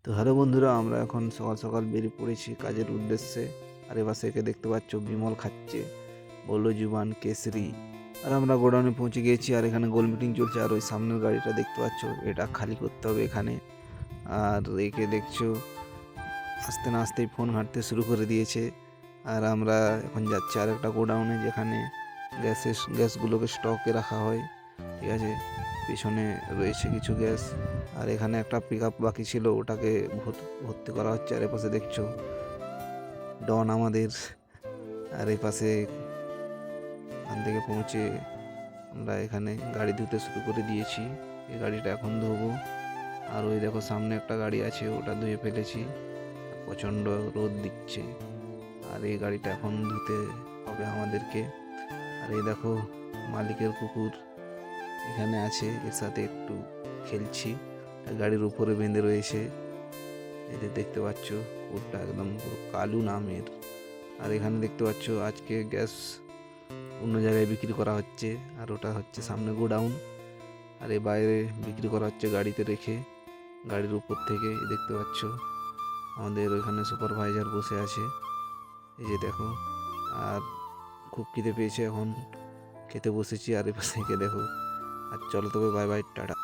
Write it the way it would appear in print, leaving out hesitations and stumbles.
তো হ্যালো বন্ধুরা, আমরা এখন সকাল সকাল বেরিয়ে পড়েছি কাজের উদ্দেশ্যে। আর এবার একে দেখতে পাচ্ছ বিমল খাচ্ছে বললো জুবান কেশরি। আর আমরা গোডাউনে পৌঁছে গিয়েছি, আর এখানে গোল মিটিং চলছে। আর ওই সামনের গাড়িটা দেখতে পাচ্ছ, এটা খালি করতে হবে এখানে। আর একে দেখছো আস্তে না আসতেই ফোন ঘাঁটতে শুরু করে দিয়েছে। আর আমরা এখন যাচ্ছি আর একটা গোডাউনে, যেখানে গ্যাসগুলোকে স্টকে রাখা হয়। ঠিক আছে, পিছনে রয়েছে কিছু গ্যাস। আর এখানে একটা পিক আপ বাকি ছিল, ওটাকে ভর্তি করা হচ্ছে। আর এপাশে দেখছো ডন আমাদের। আর এই পাশে এখান থেকে পৌঁছে আমরা এখানে গাড়ি ধুতে শুরু করে দিয়েছি। এই গাড়িটা এখন ধোবো। আর ওই দেখো সামনে একটা গাড়ি আছে, ওটা ধুয়ে ফেলেছি। প্রচণ্ড রোদ দিচ্ছে, আর এই গাড়িটা এখন ধুতে হবে আমাদেরকে। আর এই দেখো মালিকের কুকুর এখানে আছে, এর সাথে একটু খেলছি। গাড়ির উপরে বেঁধে রয়েছে, এদের দেখতে পাচ্ছ। কুকুরটা একদম পুরো কালু নামের। আর এখানে দেখতে পাচ্ছ আজকে গ্যাস অন্য জায়গায় বিক্রি করা হচ্ছে, আর ওটা হচ্ছে সামনে গোডাউন। আর এ বাইরে বিক্রি করা হচ্ছে গাড়িতে রেখে। গাড়ির উপর থেকে দেখতে পাচ্ছ আমাদের ওইখানে সুপারভাইজার বসে আছে, এই যে দেখো। আর খুব খিদে পেয়েছে, এখন খেতে বসেছি। আর এ পাশে দেখো। আর চলো তবে, বাই বাই, টাটা।